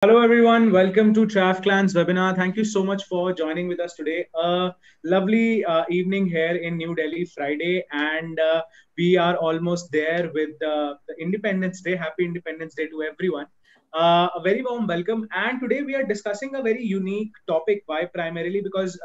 Hello, everyone. Welcome to TravClan's webinar. Thank you so much for joining with us today. A lovely evening here in New Delhi, Friday, and we are almost there with the Independence Day. Happy Independence Day to everyone. A very warm welcome. And today we are discussing a very unique topic. Why? Primarily because,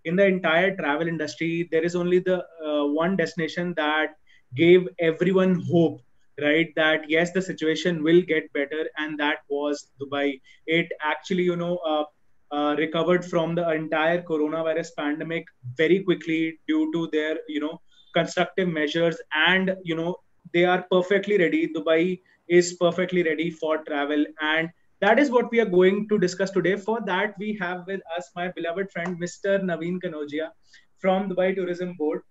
in the entire travel industry, there is only the one destination that gave everyone hope, right? That yes, the situation will get better, and that was Dubai. It actually, recovered from the entire coronavirus pandemic very quickly due to their, constructive measures, and they are perfectly ready. Dubai is perfectly ready for travel, and that is what we are going to discuss today. For that, we have with us my beloved friend, Mr. Naveen Kanodia from Dubai Tourism Board.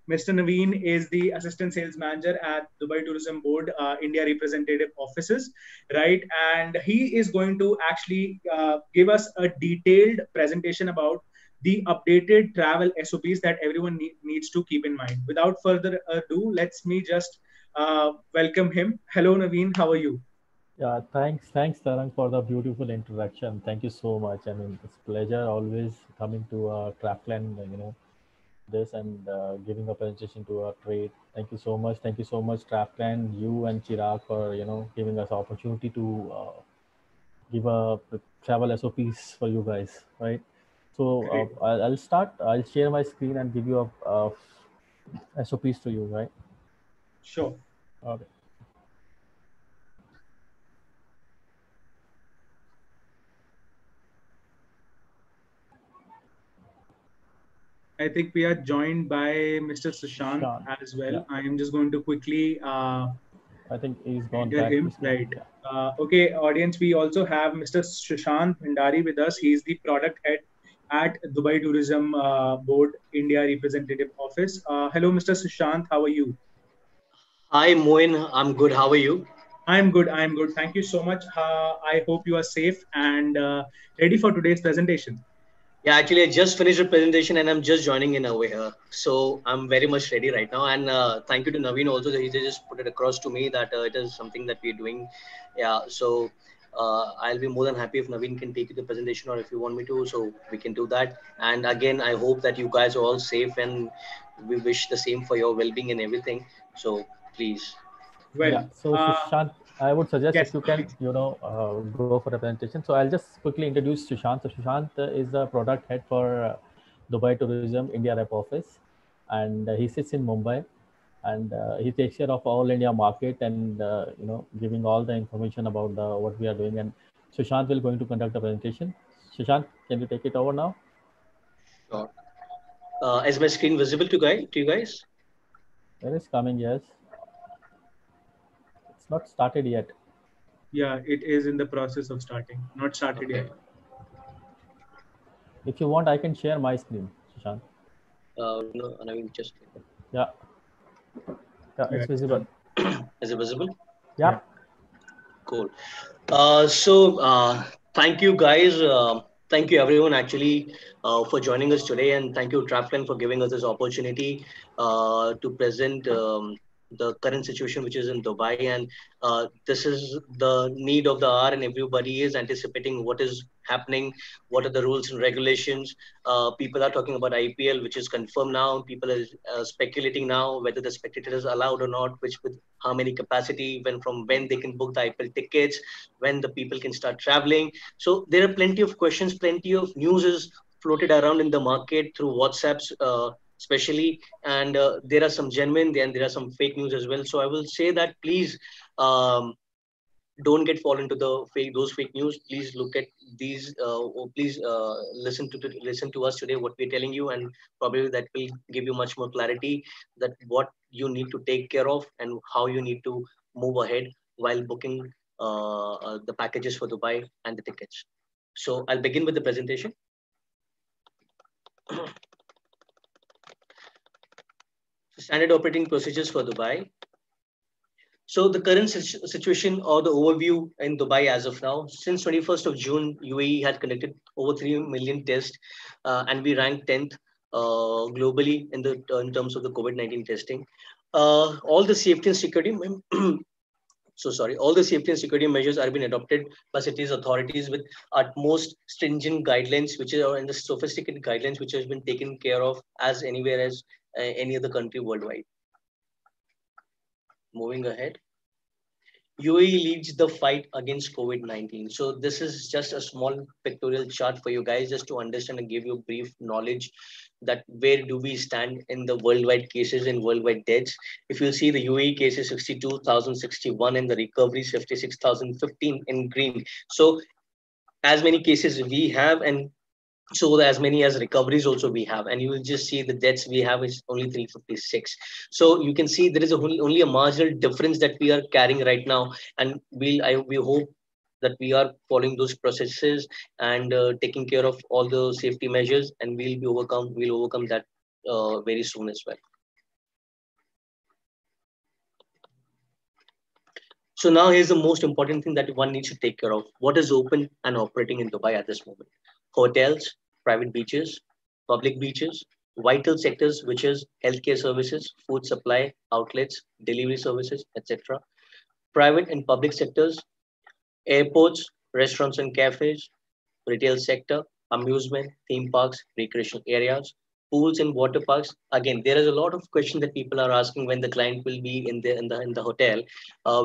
Mr. Naveen is the assistant sales manager at Dubai Tourism Board, India representative offices, right? And he is going to actually give us a detailed presentation about the updated travel SOPs that everyone needs to keep in mind. Without further ado, let's me just welcome him. Hello, Naveen. How are you? Yeah, thanks, Tarang, for the beautiful introduction. Thank you so much. I mean, it's pleasure always coming to TravClan, this and giving a presentation to our trade. Thank you so much. Thank you so much, TravClan, you and Chirag for giving us opportunity to give a travel SOPs for you guys, right? So Great. I'll start. I'll share my screen and give you a SOPs to you, right? Sure. Okay. I think we are joined by Mr. Sushant Sean, as well. yeah, I am just going to quickly I think he's gone enter back to him, sleep. right? Yeah. Okay, audience, we also have Mr. Sushant Bhandari with us. He's the product head at Dubai Tourism Board India Representative Office. Hello, Mr. Sushant. How are you? Hi, Moin. I'm good. How are you? I'm good. I'm good. Thank you so much. I hope you are safe and ready for today's presentation. Yeah, actually, I just finished a presentation and I'm just joining in over here. So I'm very much ready right now. And thank you to Naveen also that he just put it across to me that it is something that we're doing. Yeah, so I'll be more than happy if Naveen can take you the presentation or if you want me to, so we can do that. And again, I hope that you guys are all safe and we wish the same for your well being and everything. So please. Yeah, Well, so Sushant, I would suggest yes, if you can, please. go for a presentation. So I'll just quickly introduce Sushant. So Sushant is the product head for Dubai Tourism India Rep office, and he sits in Mumbai, and he takes care of all India market and giving all the information about the what we are doing. And Sushant will going to conduct the presentation. Sushant, can you take it over now? Sure. Is my screen visible to you guys? It is coming. Yes, it's not started yet. Yeah, it is in the process of starting. Not started Okay. yet. If you want, I can share my screen, Sushant. No, Naveen, just Yeah, yeah, Yeah, it's it's visible. done. is it visible? Yeah. Yeah. Cool. So thank you guys. Thank you everyone actually for joining us today, and thank you TravClan for giving us this opportunity to present the current situation which is in Dubai. And this is the need of the hour, and everybody is anticipating what is happening, what are the rules and regulations. People are talking about IPL, which is confirmed now. People are speculating now whether the spectator is allowed or not, which with how many capacity, when from when they can book the IPL tickets, when the people can start traveling. So there are plenty of questions, plenty of news is floated around in the market through WhatsApps, especially, and there are some genuine and there are some fake news as well. So I will say that please. Don't get fall into the those fake news. Please look at these or please listen to us today what we're telling you, and probably that will give you much more clarity that what you need to take care of and how you need to move ahead while booking the packages for Dubai and the tickets. So I'll begin with the presentation. Standard operating procedures for Dubai. So the current situation or the overview in Dubai as of now, since 21st of June, UAE had conducted over 3 million tests, and we ranked 10th globally in terms of the COVID-19 testing. All the safety and security All the safety and security measures are being adopted by cities authorities with utmost stringent guidelines, which are in the sophisticated guidelines, which has been taken care of as anywhere as any other country worldwide. Moving ahead. UAE leads the fight against COVID-19. So this is just a small pictorial chart for you guys, just to understand and give you brief knowledge that where do we stand in the worldwide cases and worldwide deaths. If you see the UAE cases 62,061 and the recoveries 56,015 in green. So as many cases we have, and so as many as recoveries also we have, and you will just see the deaths we have is only 356. So you can see there is only a marginal difference that we are carrying right now, and we hope that we are following those processes and taking care of all the safety measures, and we'll overcome that very soon as well. So now here's the most important thing that one needs to take care of. What is open and operating in Dubai at this moment? Hotels, private beaches, public beaches, vital sectors, which is healthcare services, food supply, outlets, delivery services, etc. Private and public sectors, airports, restaurants and cafes, retail sector, amusement, theme parks, recreational areas, pools and water parks. Again, there is a lot of questions that people are asking when the client will be in the hotel,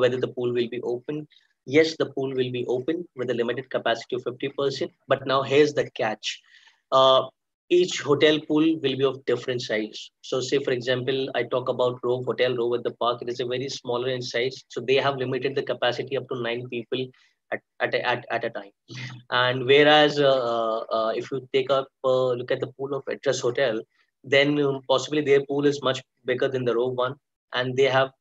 whether the pool will be open. Yes, the pool will be open with a limited capacity of 50%. But now here's the catch. Uh, each hotel pool will be of different size. So say, for example, I talk about Rove Hotel, Rove at the Park. It is a very smaller in size. So they have limited the capacity up to 9 people at a time. And whereas if you take a look at the pool of Address Hotel, then possibly their pool is much bigger than the Rove one, and they have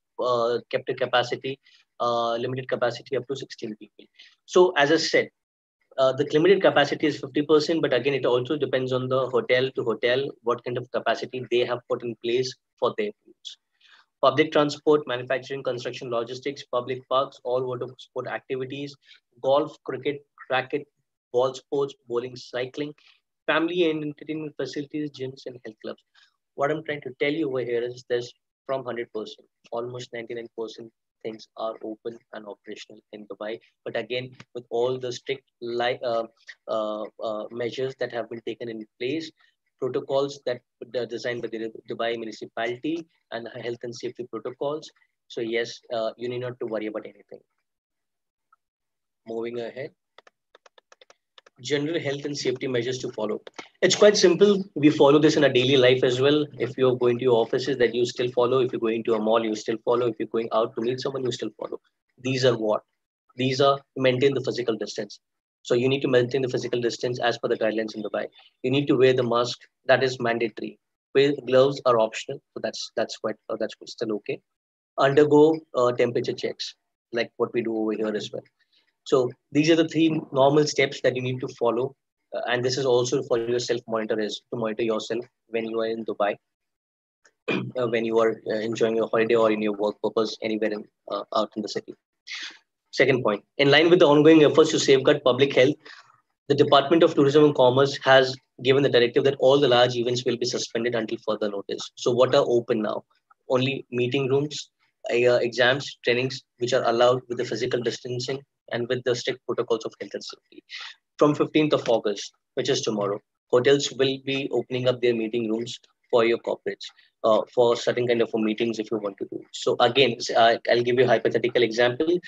kept a capacity, limited capacity up to 16 people. So as I said, the limited capacity is 50%, but again, it also depends on the hotel to hotel, what kind of capacity they have put in place for their pools. Public transport, manufacturing, construction, logistics, public parks, all water sport activities, golf, cricket, racket, ball sports, bowling, cycling, family and entertainment facilities, gyms, and health clubs. What I'm trying to tell you over here is this: from 100%, almost 99% things are open and operational in Dubai. But again, with all the strict measures that have been taken in place, protocols that are designed by the Dubai municipality and health and safety protocols. So yes, you need not to worry about anything. Moving ahead. General health and safety measures to follow. It's quite simple. We follow this in our daily life as well. If you're going to your offices, that you still follow. If you're going to a mall, you still follow. If you're going out to meet someone, you still follow. These are what? These are maintain the physical distance. So you need to maintain the physical distance as per the guidelines in Dubai. You need to wear the mask. That is mandatory. Gloves are optional. So that's still okay. Undergo temperature checks, like what we do over here as well. So these are the three normal steps that you need to follow. And this is also for your self-monitor, is to monitor yourself when you are in Dubai, when you are enjoying your holiday or in your work purpose anywhere out in the city. Second point, in line with the ongoing efforts to safeguard public health, the Department of Tourism and Commerce has given the directive that all the large events will be suspended until further notice. So what are open now? Only meeting rooms, exams, trainings, which are allowed with the physical distancing and with the strict protocols of health and safety. From 15th of August, which is tomorrow, hotels will be opening up their meeting rooms for your corporates, for certain kind of meetings if you want to do. So again, I'll give you a hypothetical example.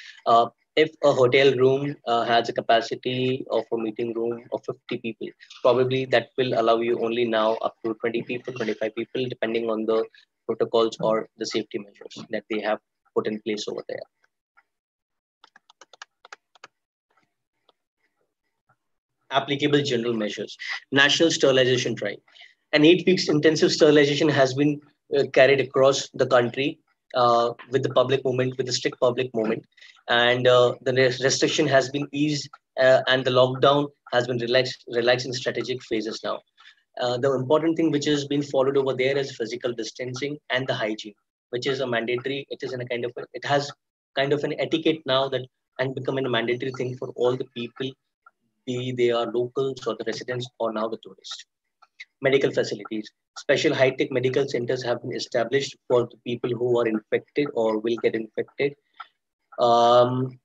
If a hotel room has a capacity of a meeting room of 50 people, probably that will allow you only now up to 20 people, 25 people, depending on the protocols or the safety measures that they have put in place over there. Applicable general measures. National sterilization drive. An 8 weeks intensive sterilization has been carried across the country with the public movement, with the strict public movement, and the restriction has been eased and the lockdown has been relaxed in strategic phases now. The important thing which has been followed over there is physical distancing and the hygiene, which is a mandatory. It is in a it has kind of an etiquette now that and become a mandatory thing for all the people, be they are locals or the residents or now the tourists. Medical facilities. Special high-tech medical centers have been established for the people who are infected or will get infected. Um,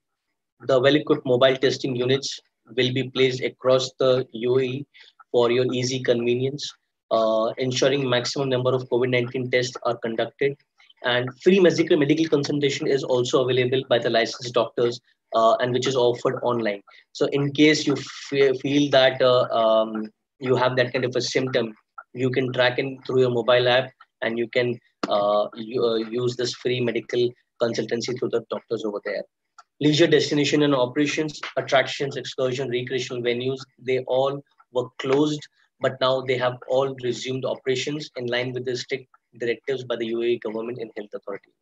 the well-equipped mobile testing units will be placed across the UAE for your easy convenience, ensuring maximum number of COVID-19 tests are conducted. And free medical consultation is also available by the licensed doctors, and which is offered online. So in case you feel that you have that kind of a symptom, you can track in through your mobile app, and you can use this free medical consultancy through the doctors over there. Leisure destination and operations, attractions, excursion, recreational venues, they all were closed, but now they have all resumed operations in line with the strict directives by the UAE government and health authorities.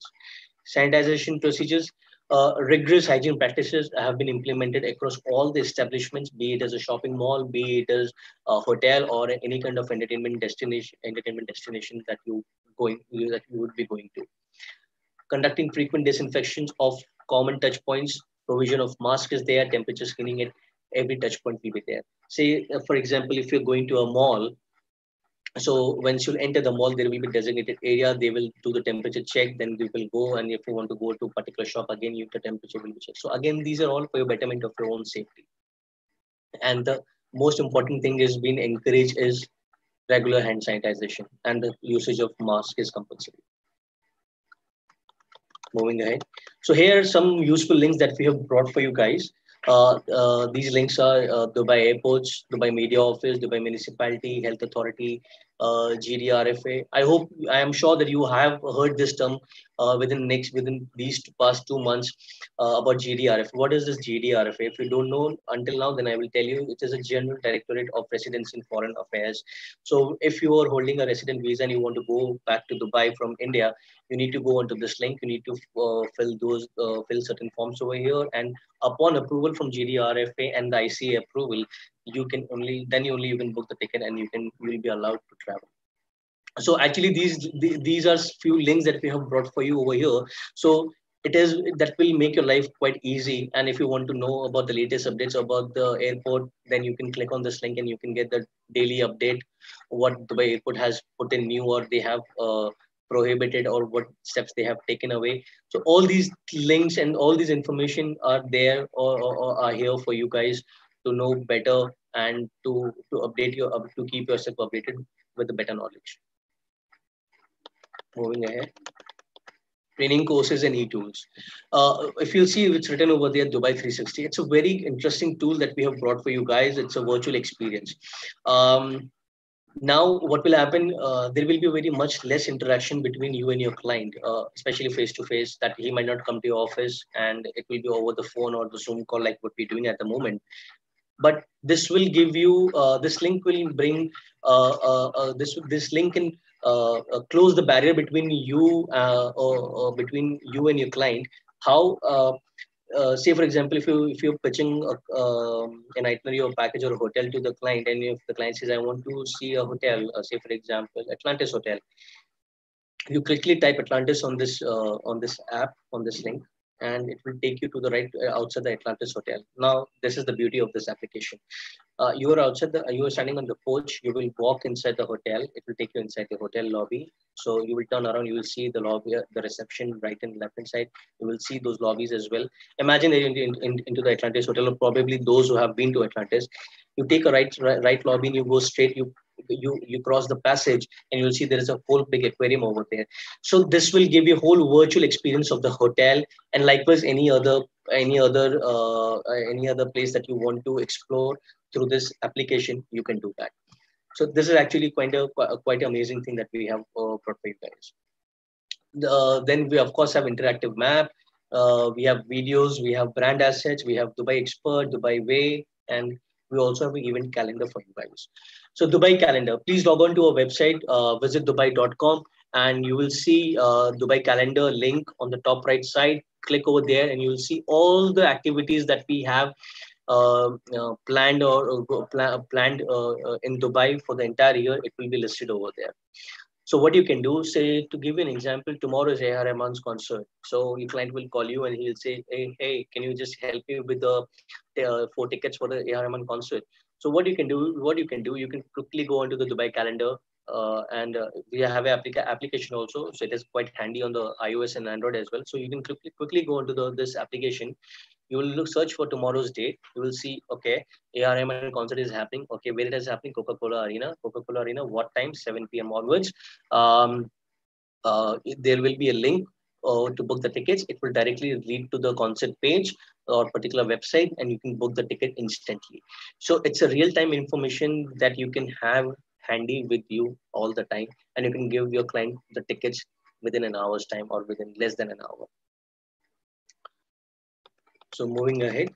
Sanitization procedures, rigorous hygiene practices have been implemented across all the establishments, be it as a shopping mall, be it as a hotel, or any kind of entertainment destination that that you would be going to. Conducting frequent disinfections of common touch points, provision of mask is there, temperature screening at every touch point will be there. Say, for example, if you're going to a mall, so once you enter the mall, there will be designated area. They will do the temperature check. Then they will go, and if you want to go to a particular shop again, the temperature will be checked. So again, these are all for your betterment of your own safety. And the most important thing is being encouraged is regular hand sanitization, and the usage of mask is compulsory. Moving ahead. So here are some useful links that we have brought for you guys. These links are Dubai Airports, Dubai Media Office, Dubai Municipality, Health Authority, GDRFA. I am sure that you have heard this term within these past 2 months about GDRFA. What is this GDRFA? If you don't know until now, then I will tell you. It is a General Directorate of Residence in Foreign Affairs. So if you are holding a resident visa and you want to go back to Dubai from India, you need to go onto this link. You need to fill certain forms over here, and upon approval from GDRFA and the ICA approval, you can book the ticket, and you will be allowed to travel. So actually, these are few links that we have brought for you over here. So it is that will make your life quite easy. And if you want to know about the latest updates about the airport, then you can click on this link and you can get the daily update, what Dubai airport has put in new, or they have prohibited, or what steps they have taken away. So all these links and all these information are there, or are here for you guys to know better, and to update to keep yourself updated with the better knowledge. Moving ahead. Training courses and e-tools. If you'll see, it's written over there, Dubai 360. It's a very interesting tool that we have brought for you guys. It's a virtual experience. Now, what will happen? There will be very much less interaction between you and your client, especially face to face. That he might not come to your office, and it will be over the phone or the Zoom call, like what we're doing at the moment. But this will give you this link will bring this link can close the barrier between you or between you and your client. How say, for example, if you're pitching an itinerary or package or a hotel to the client, and if the client says, I want to see a hotel, say for example Atlantis Hotel, you quickly type Atlantis on this app, on this link, and it will take you to the right outside the Atlantis Hotel. Now, this is the beauty of this application. You are standing on the porch. You will walk inside the hotel. It will take you inside the hotel lobby. So you will turn around. You will see the lobby, the reception, right and left hand side. You will see those lobbies as well. Imagine that into the Atlantis Hotel, or probably those who have been to Atlantis. You take a right lobby, and you go straight. You cross the passage, and you'll see there is a whole big aquarium over there. So this will give you a whole virtual experience of the hotel, and likewise any other place that you want to explore through this application, you can do that. So this is actually quite amazing thing that we have brought for you guys. Then we of course have interactive map. We have videos, we have brand assets, we have Dubai Expert, Dubai Way, and we also have an event calendar for you guys. So Dubai calendar, please log on to our website, visit dubai.com, and you will see Dubai calendar link on the top right side. Click over there, and you will see all the activities that we have planned in Dubai for the entire year. It will be listed over there. So what you can do, say, to give you an example, tomorrow is A.R. Rahman's concert. So your client will call you and he'll say, hey, can you just help me with the 4 tickets for the A.R. Rahman concert? So what you can do, you can quickly go onto the Dubai calendar. and we have an application also, so it is quite handy on the iOS and Android as well. So you can quickly go into this application. You will search for tomorrow's date. You will see, okay, ARM concert is happening. Okay, where it is happening? Coca-Cola Arena. Coca-Cola Arena. What time? 7 p.m. onwards. There will be a link to book the tickets. It will directly lead to the concert page or particular website, and you can book the ticket instantly. So it's a real-time information that you can have handy with you all the time, and you can give your client the tickets within an hour's time or within less than an hour. So moving ahead,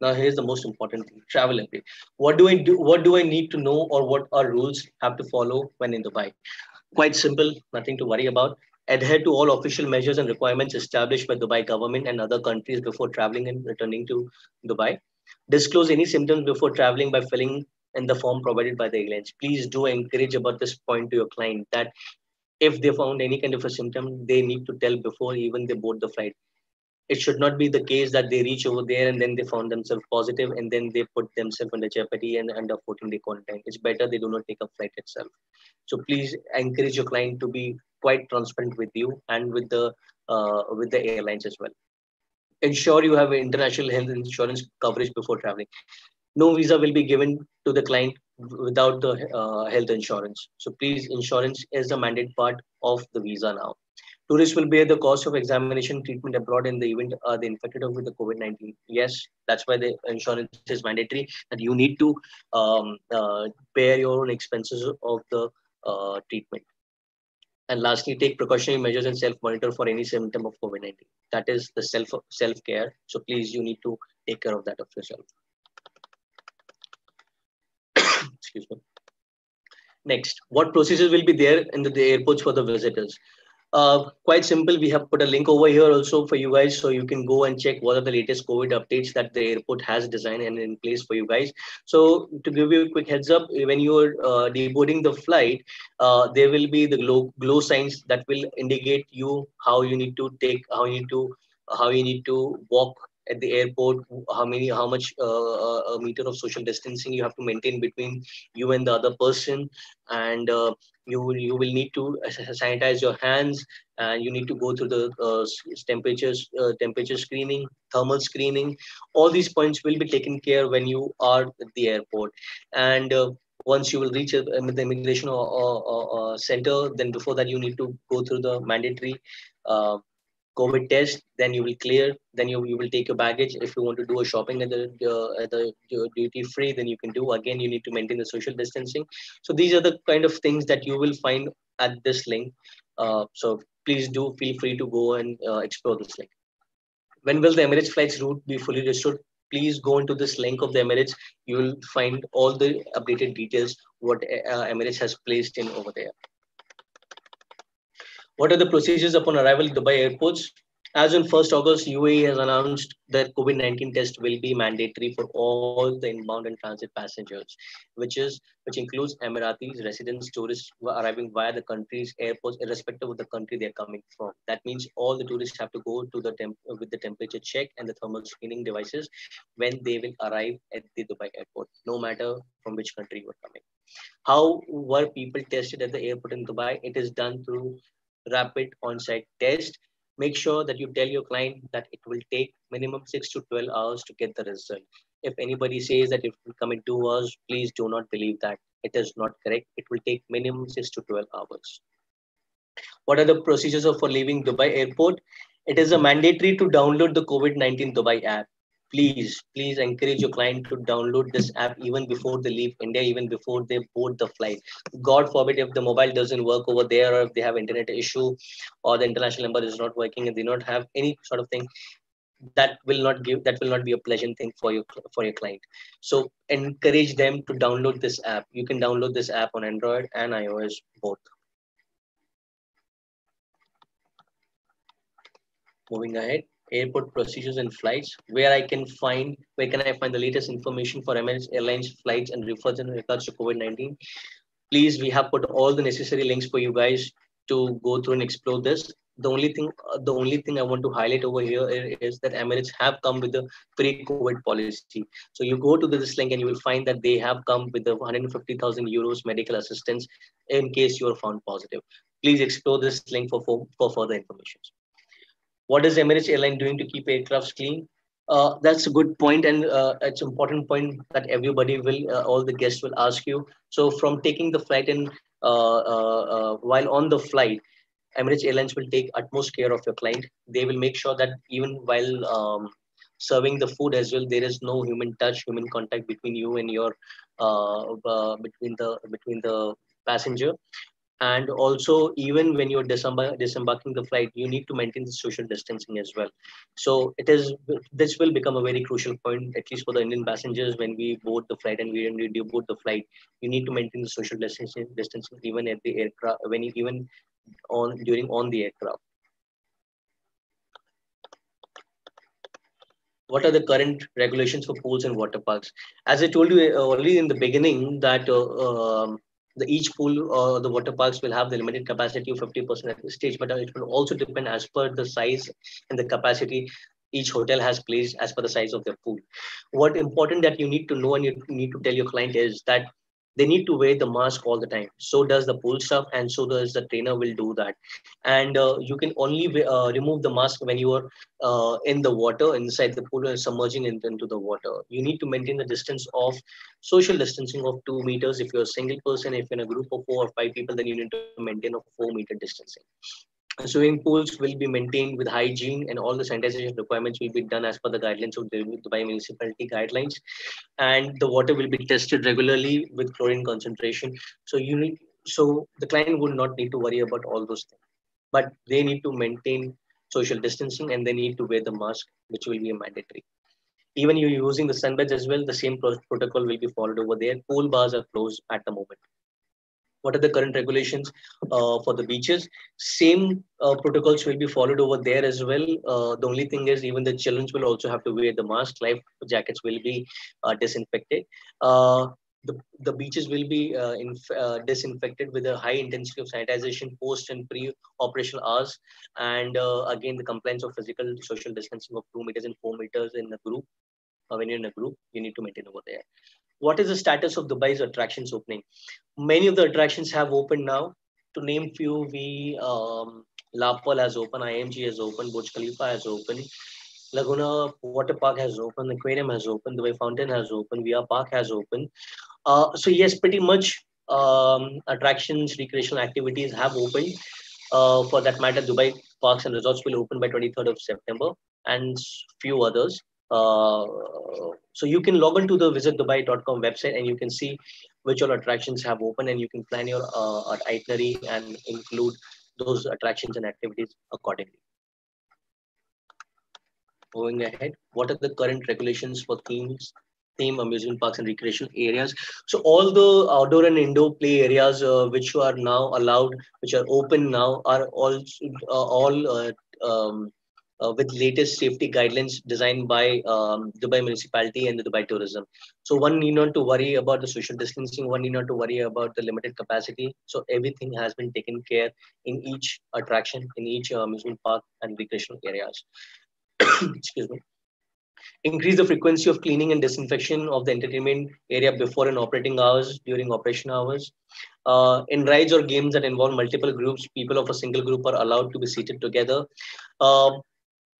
now here's the most important thing: travel update. What do I do? What do I need to know, or what are rules have to follow when in Dubai? Quite simple, nothing to worry about. Adhere to all official measures and requirements established by Dubai government and other countries before traveling and returning to Dubai. Disclose any symptoms before traveling by filling in the form provided by the airlines. Please do encourage about this point to your client that if they found any kind of a symptom, they need to tell before even they board the flight. It should not be the case that they reach over there and then they found themselves positive and then they put themselves under jeopardy and under 14-day quarantine. It's better they do not take a flight itself. So please encourage your client to be quite transparent with you and with the airlines as well. Ensure you have international health insurance coverage before traveling. No visa will be given to the client without the health insurance. So please, insurance is a mandate part of the visa now. Tourists will bear the cost of examination treatment abroad in the event they infected with the COVID-19. Yes, that's why the insurance is mandatory, that you need to bear your own expenses of the treatment. And lastly, take precautionary measures and self-monitor for any symptom of COVID-19. That is the self-care. So please, you need to take care of that of yourself. Excuse me. Next, what procedures will be there in the airports for the visitors? Quite simple. We have put a link over here also for you guys, so you can go and check what are the latest COVID updates that the airport has designed and in place for you guys. So to give you a quick heads up, when you're deboarding the flight, there will be the glow signs that will indicate you how you need to take, how you need to walk at the airport, how much a meter of social distancing you have to maintain between you and the other person, and you will need to sanitize your hands, and you need to go through the temperature screening, thermal screening. All these points will be taken care when you are at the airport. And once you will reach the immigration center, then before that you need to go through the mandatory COVID test. Then you will clear. Then you will take your baggage. If you want to do a shopping at the duty free, then you can do. Again, you need to maintain the social distancing. So these are the kind of things that you will find at this link. So please do feel free to go and explore this link. When will the Emirates flights route be fully restored? Please go into this link of the Emirates. You will find all the updated details what Emirates has placed in over there. What are the procedures upon arrival at Dubai airports? As on 1st August, UAE has announced that COVID-19 test will be mandatory for all the inbound and transit passengers, which includes Emiratis, residents, tourists who are arriving via the country's airports, irrespective of the country they're coming from. That means all the tourists have to go to with the temperature check and the thermal screening devices when they will arrive at the Dubai airport, no matter from which country you are coming. How were people tested at the airport in Dubai? It is done through rapid on-site test. Make sure that you tell your client that it will take minimum 6 to 12 hours to get the result. If anybody says that it will come in 2 hours, please do not believe that. It is not correct. It will take minimum 6 to 12 hours. What are the procedures for leaving Dubai airport? It is a mandatory to download the COVID-19 Dubai app. Please encourage your client to download this app even before they leave India, even before they board the flight. God forbid if the mobile doesn't work over there, or if they have internet issue, or the international number is not working and they don't have any sort of thing, that will not be a pleasant thing for your client. So encourage them to download this app. You can download this app on Android and iOS both. Moving ahead, airport procedures and flights. Where can I find the latest information for Emirates Airlines flights and regards to COVID-19? Please, we have put all the necessary links for you guys. to go through and explore this. The only thing I want to highlight over here is that Emirates have come with a pre-COVID policy. So you go to this link and you will find that they have come with the 150,000 euros medical assistance in case you are found positive. Please explore this link for further information. What is Emirates Airline doing to keep aircrafts clean? That's a good point, and it's an important point that everybody will, all the guests will ask you. So, from taking the flight and while on the flight, Emirates Airlines will take utmost care of your client. They will make sure that even while serving the food as well, there is no human touch, human contact between you and your between the passenger. And also, even when you're disembarking the flight, you need to maintain the social distancing as well. So this will become a very crucial point, at least for the Indian passengers. When we board the flight and when we deboard the flight, you need to maintain the social distancing even at the aircraft, even on the aircraft. What are the current regulations for pools and water parks? As I told you already in the beginning, that each pool or the water parks will have the limited capacity of 50% at this stage, but it will also depend as per the size and the capacity each hotel has placed as per the size of their pool. What important that you need to know and you need to tell your client is that they need to wear the mask all the time. So does the pool staff, and so does the trainer will do that. And you can only remove the mask when you are in the water inside the pool and submerging into the water. You need to maintain the distance of social distancing of 2 meters. If you're a single person, if you're in a group of 4 or 5 people, then you need to maintain a 4 meter distancing. Swimming pools will be maintained with hygiene, and all the sanitization requirements will be done as per the guidelines of the Dubai municipality guidelines. And the water will be tested regularly with chlorine concentration. So the client would not need to worry about all those things, but they need to maintain social distancing and they need to wear the mask, which will be mandatory. Even you're using the sunbeds as well, the same protocol will be followed over there. Pool bars are closed at the moment. What are the current regulations for the beaches? Same protocols will be followed over there as well. The only thing is even the children will also have to wear the mask. Life jackets will be disinfected. The beaches will be disinfected with a high intensity of sanitization post and pre-operational hours. And again, the compliance of physical social distancing of 2 meters and 4 meters in a group. When you're in a group, you need to maintain over there. What is the status of Dubai's attractions opening? Many of the attractions have opened now. To name few, La Pearl has opened, IMG has opened, Burj Khalifa has opened, Laguna Water Park has opened, Aquarium has opened, Dubai Fountain has opened, VR Park has opened. So yes, pretty much attractions, recreational activities have opened. For that matter, Dubai Parks and Resorts will open by 23rd of September, and few others. So you can log on to the visitdubai.com website and you can see which all attractions have opened, and you can plan your itinerary and include those attractions and activities accordingly. Moving ahead, what are the current regulations for theme amusement parks and recreational areas? So all the outdoor and indoor play areas which are now allowed, which are open now, are all with latest safety guidelines designed by Dubai municipality and the Dubai tourism. So one need not to worry about the social distancing, one need not to worry about the limited capacity. So everything has been taken care in each attraction, in each amusement park and recreational areas. Excuse me. Increase the frequency of cleaning and disinfection of the entertainment area before and operating hours, during operation hours. In rides or games that involve multiple groups, people of a single group are allowed to be seated together.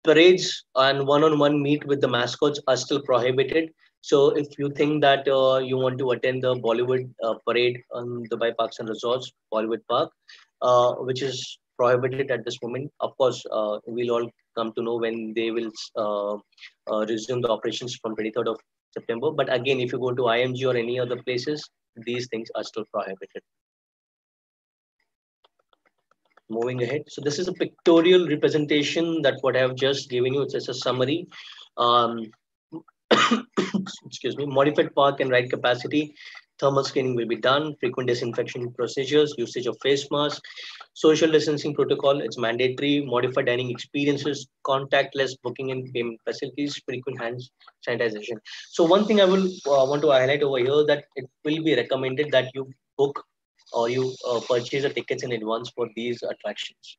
Parades and one-on-one meet with the mascots are still prohibited. So if you think that you want to attend the Bollywood parade on Dubai Parks and Resorts, Bollywood Park, which is prohibited at this moment, of course, we'll all come to know when they will resume the operations from 23rd of September. But again, if you go to IMG or any other places, these things are still prohibited. Moving ahead. So this is a pictorial representation that what I have just given you. It's just a summary. Excuse me. Modified park and ride capacity. Thermal screening will be done. Frequent disinfection procedures. Usage of face masks. Social distancing protocol. It's mandatory. Modified dining experiences. Contactless booking and payment facilities. Frequent hand sanitization. So one thing I will want to highlight over here, that it will be recommended that you book or you purchase the tickets in advance for these attractions.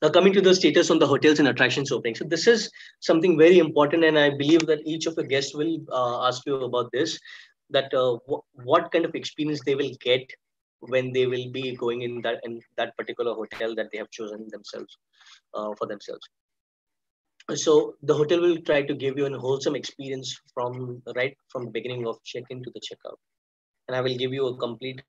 Now, coming to the status on the hotels and attractions opening. So this is something very important, and I believe that each of the guests will ask you about this, that what kind of experience they will get when they will be going in that particular hotel that they have chosen themselves for themselves. So the hotel will try to give you a wholesome experience from right from the beginning of check-in to the checkout, and I will give you a complete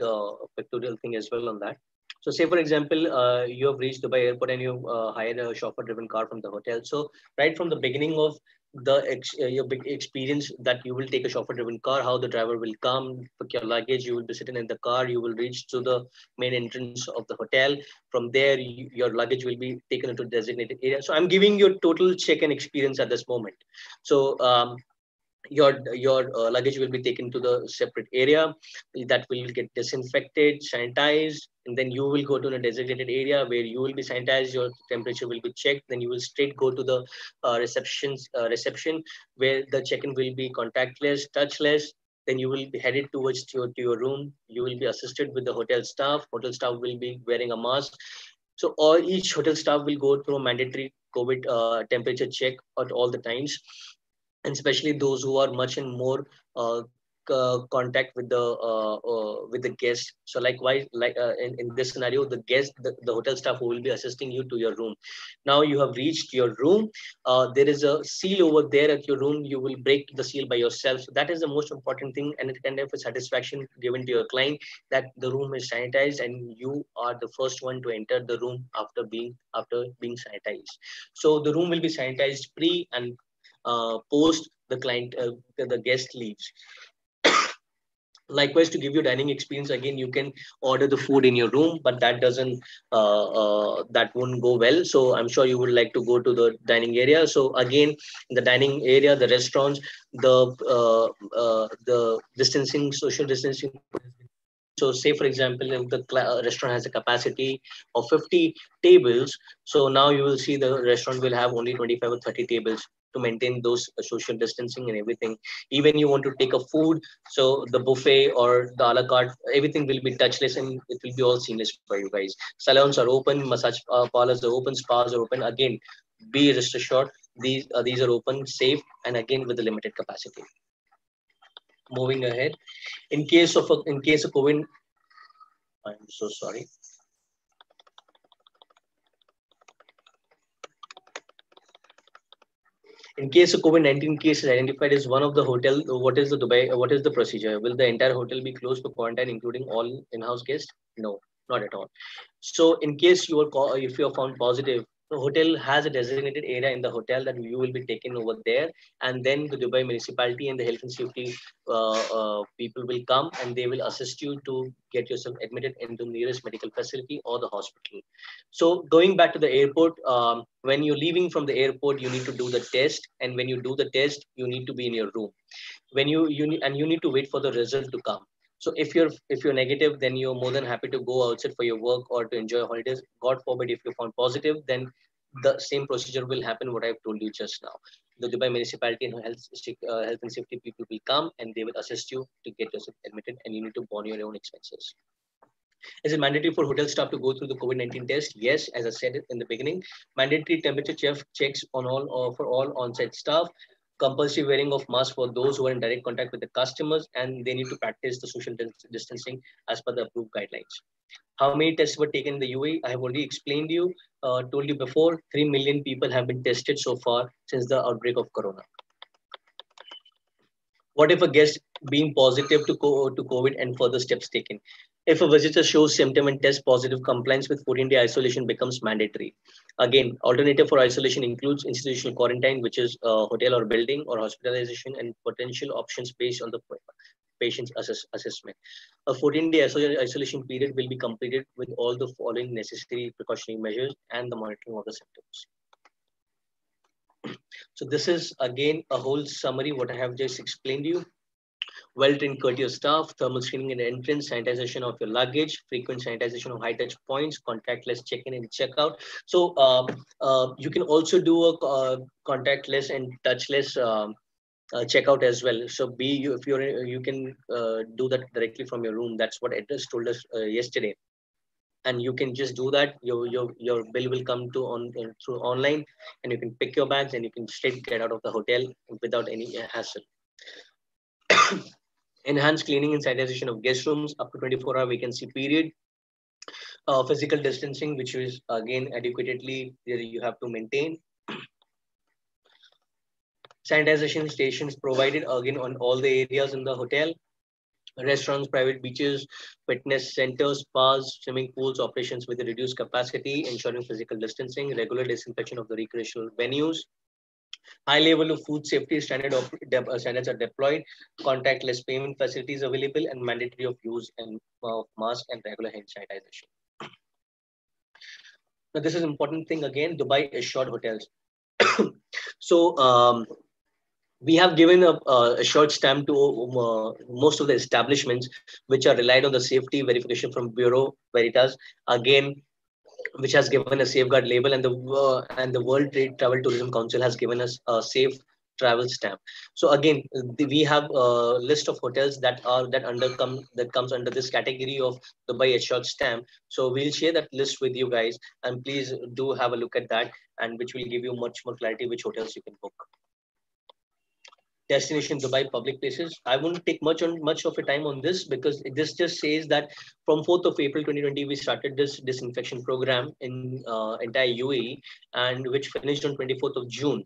pictorial thing as well on that. So, say for example, you have reached Dubai airport and you hired a chauffeur-driven car from the hotel. So, right from the beginning of your big experience, that you will take a chauffeur-driven car, how the driver will come, pick your luggage, you will be sitting in the car, you will reach to the main entrance of the hotel. From there, your luggage will be taken into designated area. So, I'm giving you a total check-in experience at this moment. So, your luggage will be taken to the separate area that will get disinfected, sanitized, and then you will go to a designated area where you will be sanitized, your temperature will be checked, then you will straight go to the reception where the check-in will be contactless, touchless. Then you will be headed towards to your room. You will be assisted with the hotel staff will be wearing a mask. So each hotel staff will go through a mandatory COVID temperature check at all the times, and especially those who are much in more contact with the guest. So likewise, in this scenario, the hotel staff who will be assisting you to your room. Now you have reached your room. There is a seal over there at your room. You will break the seal by yourself. So that is the most important thing, and it kind of a satisfaction given to your client that the room is sanitized and you are the first one to enter the room after being sanitized. So the room will be sanitized pre and post the guest leaves. Likewise, to give you dining experience, again you can order the food in your room, but that won't go well. So I'm sure you would like to go to the dining area. So again, in the dining area, the restaurants, the distancing, social distancing. So say for example, if the restaurant has a capacity of 50 tables, so now you will see the restaurant will have only 25 or 30 tables to maintain those social distancing and everything. Even you want to take a food, so the buffet or the a la carte, everything will be touchless and it will be all seamless for you guys. Salons are open, massage parlors are open, spas are open. Again, be rest assured, these are open, safe, and again with a limited capacity. Moving ahead, in case of COVID, I'm so sorry. In case of COVID-19 cases identified as one of the hotel, what is the Dubai? What is the procedure? Will the entire hotel be closed for quarantine, including all in-house guests? No, not at all. So, in case if you are found positive, the hotel has a designated area in the hotel that you will be taken over there, and then the Dubai municipality and the health and safety people will come and they will assist you to get yourself admitted into the nearest medical facility or the hospital. So going back to the airport, when you're leaving from the airport, you need to do the test, and when you do the test, you need to be in your room. When you need to wait for the result to come. So if you're negative, then you're more than happy to go outside for your work or to enjoy holidays. God forbid, if you're found positive, then the same procedure will happen what I've told you just now. The Dubai municipality and health and safety people will come and they will assist you to get yourself admitted, and you need to bear your own expenses. Is it mandatory for hotel staff to go through the COVID-19 test? Yes, as I said in the beginning, mandatory temperature checks for all on-site staff, compulsory wearing of masks for those who are in direct contact with the customers, and they need to practice the social distancing as per the approved guidelines. How many tests were taken in the UAE? I have already explained you, told you before, 3 million people have been tested so far since the outbreak of Corona. What if a guest being positive to COVID and further steps taken? If a visitor shows symptom and test positive, compliance with 14-day isolation becomes mandatory. Again, alternative for isolation includes institutional quarantine, which is a hotel or building, or hospitalization, and potential options based on the patient's assessment. A 14-day isolation period will be completed with all the following necessary precautionary measures and the monitoring of the symptoms. So this is again a whole summary what I have just explained to you. Well-trained courteous staff, thermal screening at entrance, sanitization of your luggage, frequent sanitization of high-touch points, contactless check-in and check-out. So you can also do a contactless and touchless checkout as well. So be you if you're you can do that directly from your room. That's what address told us yesterday, and you can just do that. Your bill will come to on through online, and you can pick your bags and you can straight get out of the hotel without any hassle. Enhanced cleaning and sanitization of guest rooms up to 24-hour vacancy period. Physical distancing, which is again adequately you have to maintain. Sanitization stations provided again on all the areas in the hotel. Restaurants, private beaches, fitness centers, spas, swimming pools, operations with a reduced capacity, ensuring physical distancing, regular disinfection of the recreational venues. High level of food safety standards are deployed, contactless payment facilities available, and mandatory of use and mask and regular hand sanitization. Now, this is an important thing again. Dubai assured hotels. So we have given a short stamp to most of the establishments which are relied on the safety verification from Bureau Veritas. Again, which has given a safeguard label, and the World Trade Travel Tourism Council has given us a safe travel stamp. So again, we have a list of hotels that comes under this category of Dubai Assured stamp. So we'll share that list with you guys, and please do have a look at that, and which will give you much more clarity which hotels you can book. Destination Dubai public places. I won't take much of a time on this because this just says that from 4th of April 2020 we started this disinfection program in entire UAE, and which finished on 24th of June.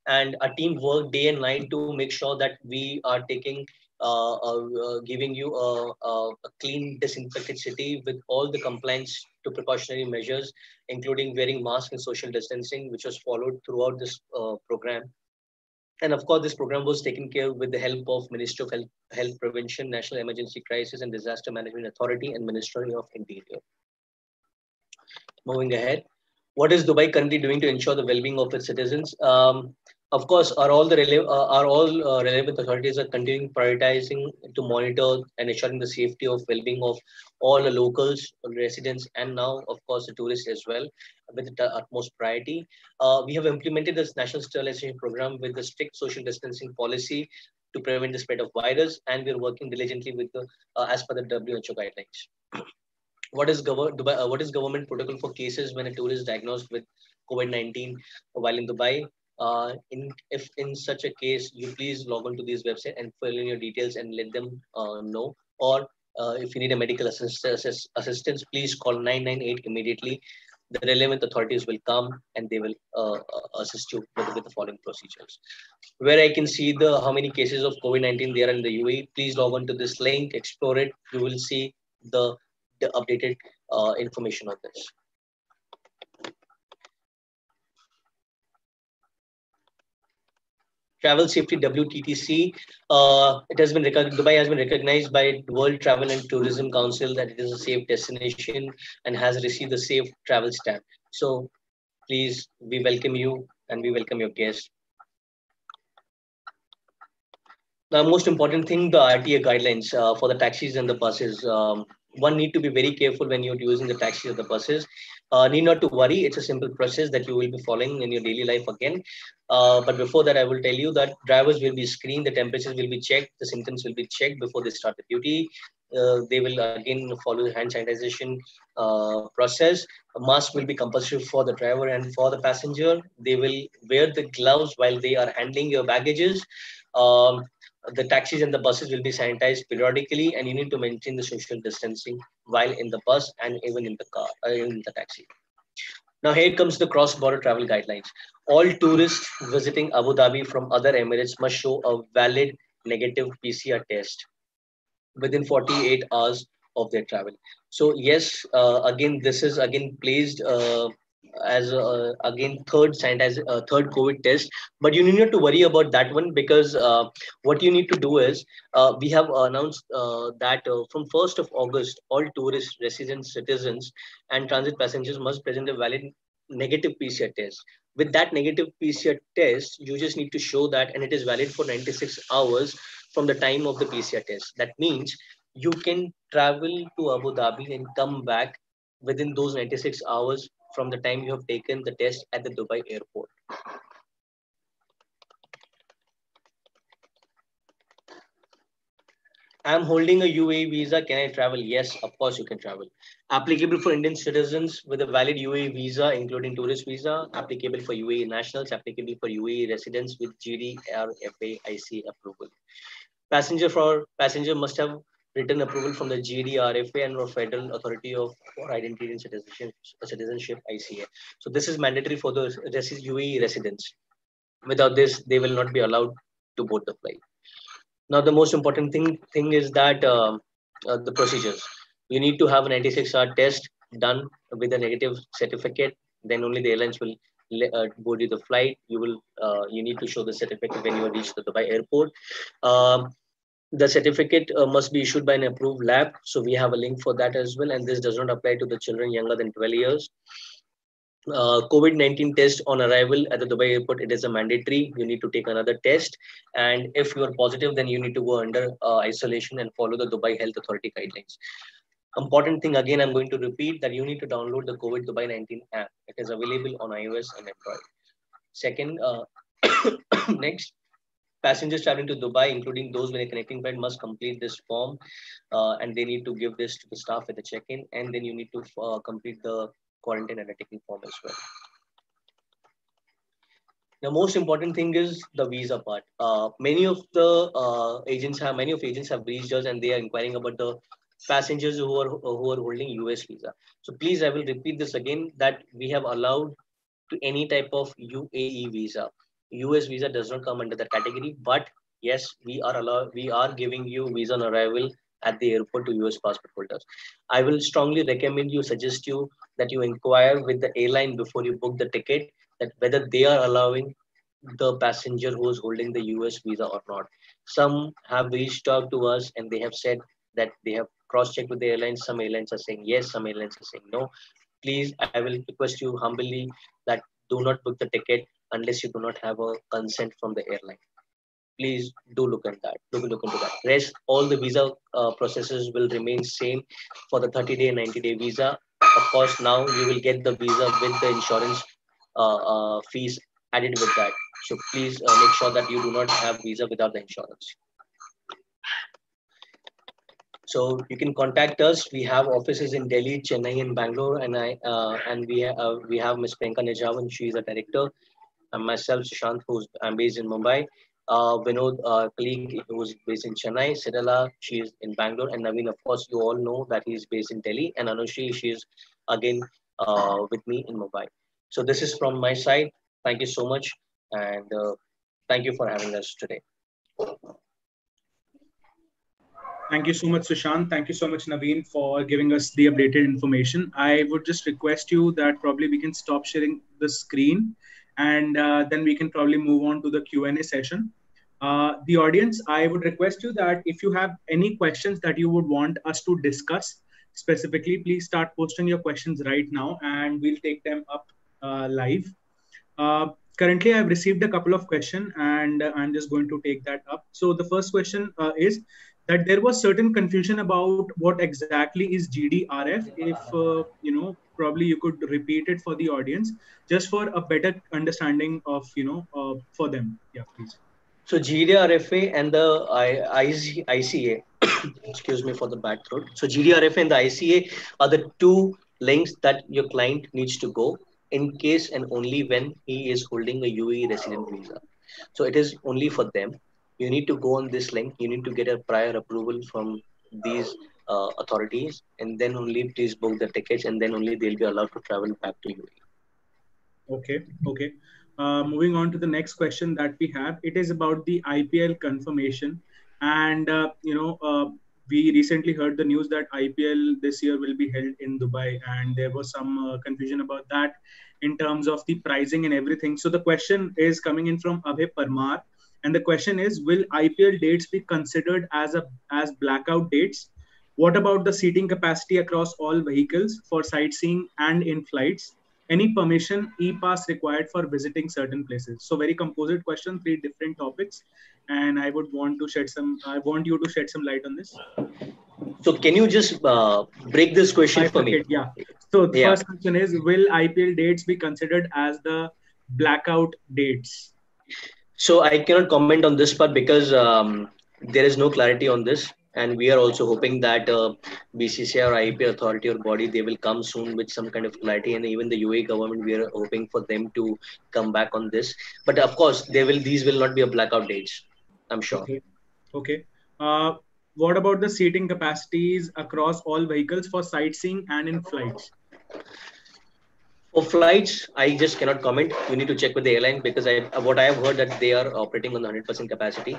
And our team worked day and night to make sure that we are giving you a clean disinfected city with all the compliance to precautionary measures, including wearing masks and social distancing, which was followed throughout this program. And of course, this program was taken care of with the help of Ministry of Health Prevention, National Emergency Crisis and Disaster Management Authority, and Ministry of Interior. Moving ahead, what is Dubai currently doing to ensure the well-being of its citizens? Of course, are all relevant authorities are continuing prioritizing to monitor and ensuring the safety of well-being of all the locals, residents, and now, of course, the tourists as well, with the utmost priority. We have implemented this national sterilization program with the strict social distancing policy to prevent the spread of virus, and we are working diligently with the as per the WHO guidelines. What is government protocol for cases when a tourist is diagnosed with COVID-19 while in Dubai? If in such a case, you please log on to this website and fill in your details and let them know. Or if you need a medical assistance, please call 998 immediately. The relevant authorities will come and they will assist you with the following procedures. Where I can see the how many cases of COVID-19 there are in the UAE, please log on to this link, explore it. You will see the updated information on this. Travel Safety WTTC. It has been Dubai has been recognized by World Travel and Tourism Council that it is a safe destination and has received the safe travel stamp. So please, we welcome you and we welcome your guests. The most important thing, the RTA guidelines for the taxis and the buses. One need to be very careful when you're using the taxis or the buses. Need not to worry. It's a simple process that you will be following in your daily life again. But before that, I will tell you that drivers will be screened, the temperatures will be checked, the symptoms will be checked before they start the duty. They will again follow the hand sanitization process. A mask will be compulsory for the driver and for the passenger. They will wear the gloves while they are handling your baggages. The taxis and the buses will be sanitized periodically, and you need to maintain the social distancing while in the bus and even in the car, in the taxi. Now here comes the cross-border travel guidelines. All tourists visiting Abu Dhabi from other Emirates must show a valid negative PCR test within 48 hours of their travel. So yes, again, this is again placed as again third COVID test, but you need not to worry about that one because what you need to do is we have announced that from 1st of August, all tourists, residents, citizens, and transit passengers must present a valid negative PCR test. With that negative PCR test, you just need to show that, and it is valid for 96 hours from the time of the PCR test. That means you can travel to Abu Dhabi and come back within those 96 hours from the time you have taken the test at the Dubai airport. I'm holding a UAE visa. Can I travel? Yes, of course you can travel. Applicable for Indian citizens with a valid UAE visa, including tourist visa. Applicable for UAE nationals. Applicable for UAE residents with GDRFA IC approval. Passenger must have written approval from the GDRFA and or Federal Authority of for Identity and Citizenship ICA. So this is mandatory for the UAE residents. Without this, they will not be allowed to board the flight. Now, the most important thing is that the procedures. You need to have a 96-hour test done with a negative certificate. Then only the airlines will board you the flight. You need to show the certificate when you reach the Dubai airport. Um, the certificate must be issued by an approved lab. So we have a link for that as well. And this does not apply to the children younger than 12 years. COVID-19 test on arrival at the Dubai airport. It is a mandatory. You need to take another test. And if you are positive, then you need to go under isolation and follow the Dubai Health Authority guidelines. Important thing, again, I'm going to repeat that you need to download the COVID Dubai 19 app. It is available on iOS and Android. Second, next, passengers traveling to Dubai, including those with a connecting flight, must complete this form, and they need to give this to the staff at the check-in, and then you need to complete the quarantine undertaking form as well. The most important thing is the visa part. Many of agents have reached us and they are inquiring about the passengers who are holding US visa. So please, I will repeat this again that we have allowed to any type of UAE visa. US visa does not come under that category, but yes, we are giving you visa on arrival at the airport to US passport holders. I will strongly suggest you that you inquire with the airline before you book the ticket that whether they are allowing the passenger who is holding the US visa or not. Some have reached out to us and they have said that they have cross-checked with the airlines. Some airlines are saying yes, some airlines are saying no. Please, I will request you humbly that do not book the ticket unless you do not have a consent from the airline. Please do look at that. Look into that. Rest, all the visa processes will remain same for the 30-day and 90-day visa. Of course, now you will get the visa with the insurance fees added with that. So please make sure that you do not have visa without the insurance. So you can contact us. We have offices in Delhi, Chennai, and Bangalore, and we have Ms. Priyanka Nijavan. She is a director, and myself, Sushant, I'm based in Mumbai. Vinod, colleague who's based in Chennai. Sidala, she is in Bangalore, and Naveen, of course, you all know that he's based in Delhi, and Anushri, she is again with me in Mumbai. So this is from my side. Thank you so much, and thank you for having us today. Thank you so much, Sushant. Thank you so much, Naveen, for giving us the updated information. I would just request you that probably we can stop sharing the screen and then we can probably move on to the Q&A session. The audience, I would request you that if you have any questions that you would want us to discuss specifically, please start posting your questions right now and we'll take them up live. Currently, I've received a couple of questions and I'm just going to take that up. So the first question is that there was certain confusion about what exactly is GDRF. If, probably you could repeat it for the audience just for a better understanding of, for them. Yeah, please. So GDRFA and the ICA, excuse me for the bad throat. So GDRFA and the ICA are the two links that your client needs to go in case and only when he is holding a UAE resident visa. So it is only for them. You need to go on this link. You need to get a prior approval from these authorities, and then only please book the tickets, and then only they'll be allowed to travel back to UAE. Okay. Moving on to the next question that we have, it is about the IPL confirmation. And, we recently heard the news that IPL this year will be held in Dubai, and there was some confusion about that in terms of the pricing and everything. So the question is coming in from Abhay Parmar, and the question is, will IPL dates be considered as blackout dates? What about the seating capacity across all vehicles for sightseeing and in flights? Any permission, e-pass required for visiting certain places? So very composite question, 3 different topics, and I want you to shed some light on this. So can you just break this question for me? Yeah. So the first question is, will IPL dates be considered as the blackout dates? So I cannot comment on this part because there is no clarity on this. and we are also hoping that BCCI or IAP authority or body, they will come soon with some kind of clarity, and even the UAE government, we are hoping for them to come back on this. But of course, these will not be a blackout dates, I'm sure. Okay. Okay. Uh, what about the seating capacities across all vehicles for sightseeing and in flights? For flights, I just cannot comment. You need to check with the airline, because what I have heard that they are operating on 100% capacity.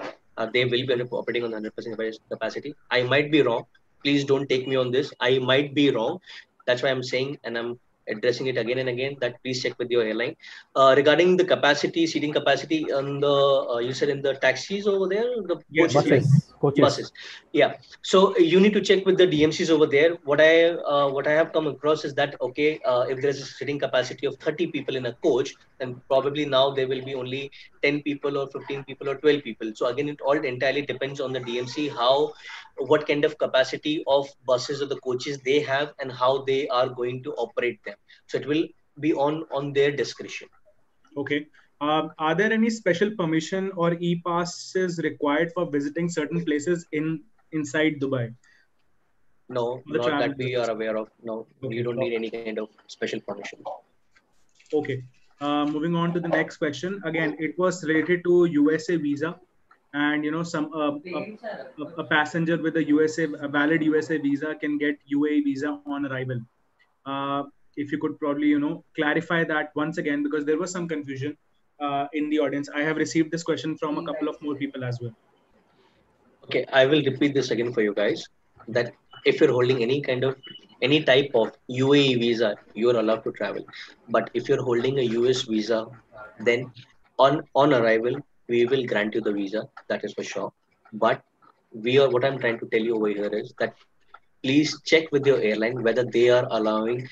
They will be operating on 100% capacity. I might be wrong. Please don't take me on this. I might be wrong. That's why I'm saying, and I'm addressing it again and again, that please check with your airline. Regarding the capacity, seating capacity on the, you said in the taxis over there, the Yes, coaches, yes. like Coaches. buses. Yeah, so you need to check with the DMCs over there. What I have come across is that, okay, if there is a sitting capacity of 30 people in a coach, then probably now there will be only 10 people or 15 people or 12 people. So again, it all entirely depends on the DMC, how, what kind of capacity of buses or the coaches they have, and how they are going to operate them. So it will be on their discretion. Okay. Are there any special permission or e-passes required for visiting certain places inside Dubai No, for the not that travelers? we are aware of. No, you Okay. don't need any kind of special permission. Okay. Moving on to the next question. Again, it was related to USA visa, and some a passenger with a valid USA visa can get UAE visa on arrival. Uh, if you could probably clarify that once again, because there was some confusion in the audience. I have received this question from a couple of more people as well. Okay, I will repeat this again for you guys. That if you're holding any type of UAE visa, you are allowed to travel. But if you're holding a US visa, then on arrival we will grant you the visa. That is for sure. But what I'm trying to tell you over here is that please check with your airline whether they are allowing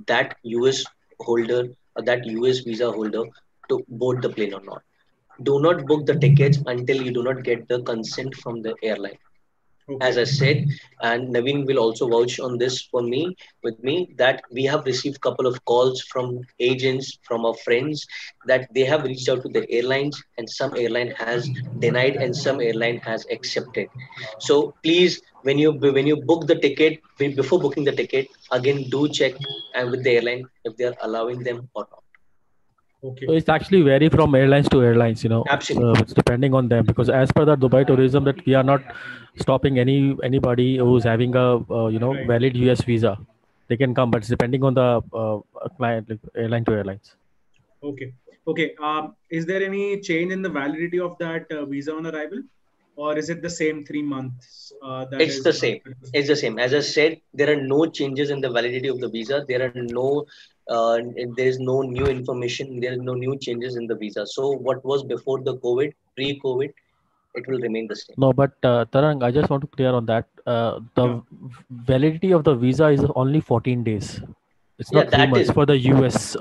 that US holder or that US visa holder to board the plane or not. Do not book the tickets until you do not get the consent from the airline. As Okay. I said, and Naveen will also vouch on this for me, with me, that we have received couple of calls from agents, from our friends, that they have reached out to the airlines, and some airline has denied and some airline has accepted. So please, when you book the ticket, before booking the ticket, again do check and with the airline if they are allowing them or not. Okay. So it's actually vary from airlines to airlines. Absolutely. It's depending on them, because as per the Dubai tourism, that we are not stopping anybody who's having a Right. valid US visa. They can come, but it's depending on the client, like airline to airlines. Okay. Okay. Is there any change in the validity of that visa on arrival, or is it the same 3 months? That It's is. the same. It's the same. As I said, there are no changes in the validity of the visa. There is no new information. There is no new changes in the visa. So what was before the COVID, pre-COVID, it will remain the same. No, but Tarang, I just want to clear on that. Yeah. Validity of the visa is only 14 days. It's Yeah, not three that months is. for the US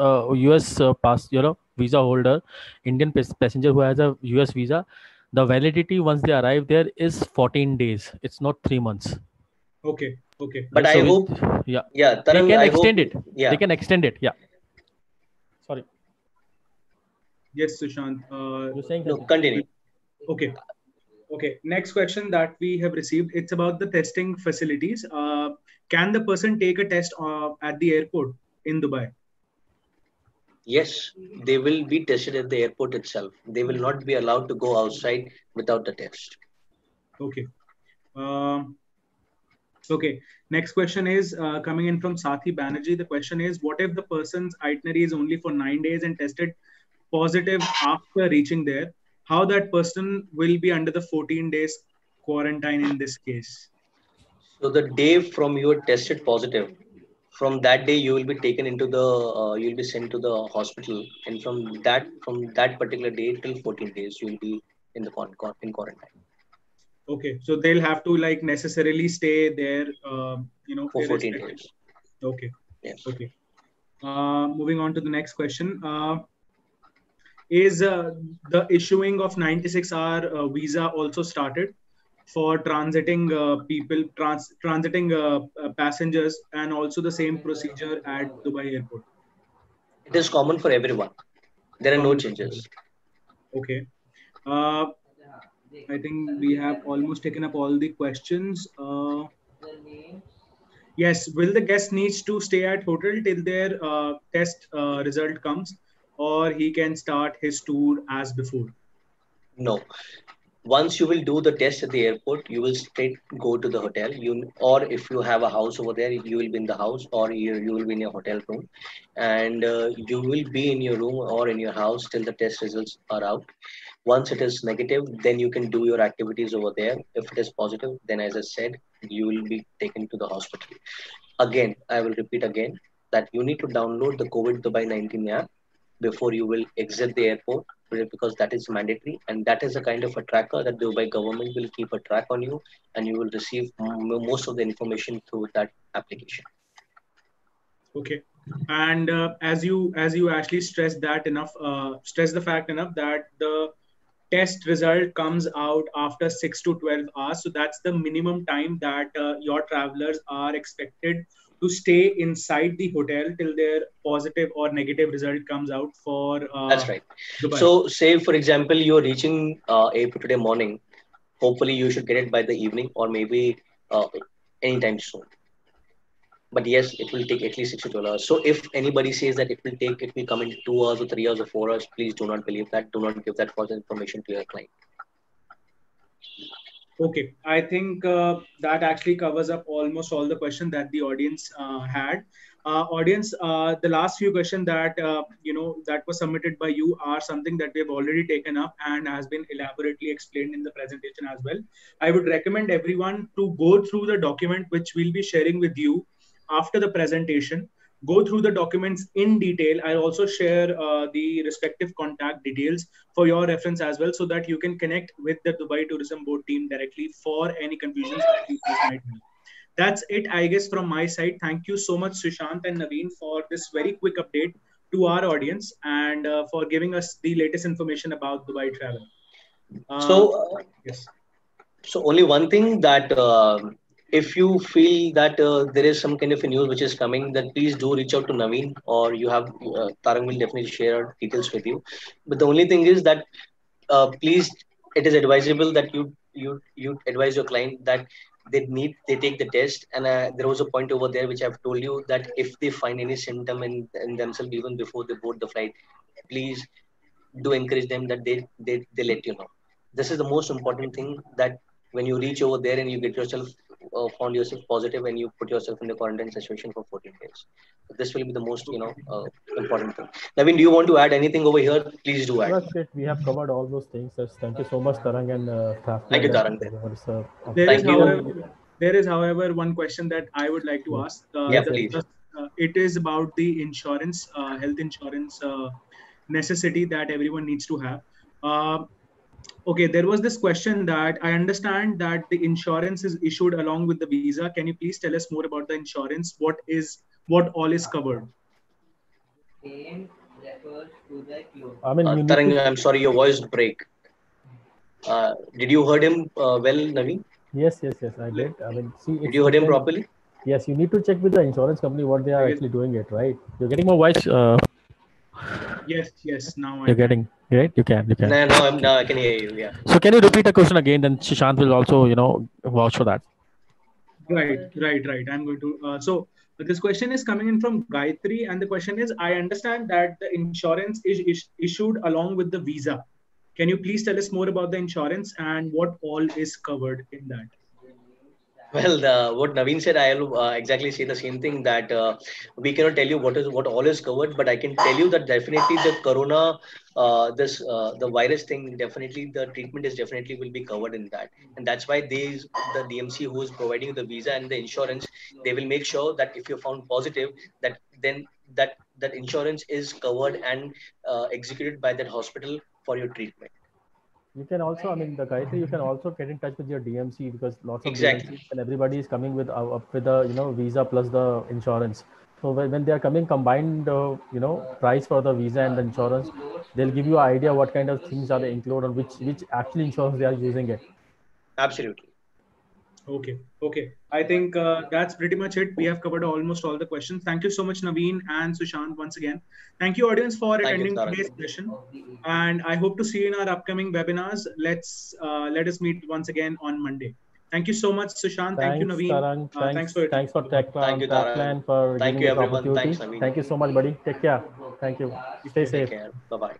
visa holder, Indian passenger who has a US visa. The validity once they arrive there is 14 days. It's not 3 months. Okay. Okay. But Yes, I so hope, yeah, yeah, they Tarang, can I hope, extend it. They yeah. can extend it. Yeah. Sorry, Yes, Sushant. you're saying No, something. continue. Okay. Okay. Next question that we have received. It's about the testing facilities. Can the person take a test at the airport in Dubai? Yes, they will be tested at the airport itself. They will not be allowed to go outside without the test. Okay. Um, okay. Next question is coming in from Sathi Banerjee. The question is, what if the person's itinerary is only for 9 days and tested positive after reaching there? How that person will be under the 14 days quarantine in this case? So the day from you are tested positive, from that day you will be taken into the, you'll be sent to the hospital, and from that particular day till 14 days you will be in the in quarantine Okay, so they'll have to like necessarily stay there, for 14 irrespective. days. Okay, Yes. okay. Moving on to the next question. Is the issuing of 96-hour visa also started for transiting transiting passengers, and also the same procedure at Dubai airport? It is common for everyone. There are no Common. changes. Okay. Uh, I think we have almost taken up all the questions. Yes, will the guest needs to stay at hotel till their test result comes, or he can start his tour as before? No. Once you will do the test at the airport, you will straight go to the hotel. Or if you have a house over there, you will be in the house, or you will be in your hotel room, and you will be in your room or in your house till the test results are out. Once it is negative, then you can do your activities over there. If it is positive, then as I said, you will be taken to the hospital. Again, I will repeat again that you need to download the COVID Dubai 19 app before you will exit the airport, because that is mandatory, and that is a kind of a tracker that the Dubai government will keep a track on you, and you will receive most of the information through that application. Okay. And as you actually stress the fact enough that the test result comes out after 6 to 12 hours. So that's the minimum time that your travelers are expected to stay inside the hotel till their positive or negative result comes out for That's right. Dubai. So, say for example, you're reaching airport today morning. Hopefully, you should get it by the evening or maybe anytime soon. But yes, it will take at least 6 to 12 hours. So if anybody says that it will come in 2 hours or 3 hours or 4 hours, please do not believe that. Do not give that false information to your client. Okay, I think that actually covers up almost all the questions that the audience had. Audience, the last few questions that that was submitted by you are something that we have already taken up and has been elaborately explained in the presentation as well. I would recommend everyone to go through the document which we'll be sharing with you after the presentation. Go through the documents in detail. I'll also share the respective contact details for your reference as well, so that you can connect with the Dubai Tourism Board team directly for any confusions that you guys might have. That's it, I guess, from my side. Thank you so much, Sushant and Naveen, for this very quick update to our audience and for giving us the latest information about Dubai travel. So, Uh, yes. so only one thing that if you feel that there is some kind of a news which is coming, then please do reach out to Naveen, or you have Tarang will definitely share details with you. But the only thing is that please, it is advisable that you advise your client that they take the test. And there was a point over there which I've told you, that if they find any symptom in themselves even before they board the flight, please do encourage them that they let you know. This is the most important thing, that when you reach over there and you get yourself found yourself positive, and you put yourself in the quarantine situation for 14 days. This will be the most Okay. important thing. Naveen, do you want to add anything over here? Please do add. That's great. We have covered all those things. Thank you so much, Tarang and Thank you, TravClan, Tarang. for this There is, Thank opportunity. you. however, And one question that I would like to yes, ask. Yeah, yes, yes, please. yes. It is about the insurance, health insurance necessity that everyone needs to have. Uh, okay, there was this question that I understand that the insurance is issued along with the visa. Can you please tell us more about the insurance? What all is covered? I mean, you need Tarang, to. I'm sorry, your voice break. Did you heard him well, Naveen? Yes, yes, yes. I did. I mean, see, Did it's you heard him depend. properly? Yes, you need to check with the insurance company what they I are guess actually doing it, right? You're getting my voice. yes, yes. Now I You're can. getting right. You can. No, Okay. now I can hear you. Yeah. So can you repeat the question again? Then Shishant will also, vouch for that. Right, right, right. I'm going to. This question is coming in from Gayatri, and the question is: I understand that the insurance is issued along with the visa. Can you please tell us more about the insurance and what all is covered in that? Well, what Naveen said, I'll exactly say the same thing, that we cannot tell you what all is covered, but I can tell you that definitely the corona, the virus thing, definitely the treatment is definitely will be covered in that, and that's why the DMC who is providing the visa and the insurance, they will make sure that if you're found positive, that then that insurance is covered and executed by that hospital for your treatment. You can also, I mean, the Gayatri, you can also get in touch with your DMC, because lots of Exactly. DMCs and everybody is coming with up with the visa plus the insurance. So when they are coming combined, price for the visa and the insurance, they'll give you an idea what kind of things are they include, or which actually insurance they are using it. Absolutely. Okay. Okay. I think that's pretty much it. We have covered almost all the questions. Thank you so much, Naveen and Sushant, once again. Thank you, audience, for Thank you, attending Tarang. today's session. And I hope to see you in our upcoming webinars. Let us meet once again on Monday. Thank you so much, Sushant. Thank you, Thanks, Naveen. Tarang. Thanks for your Thanks for Thank you, Tarang. TravClan for Thank giving you, this everyone. opportunity. Thanks, Naveen. Thank you so much, buddy. Take care. Thank you. Stay Take safe. care. Bye bye.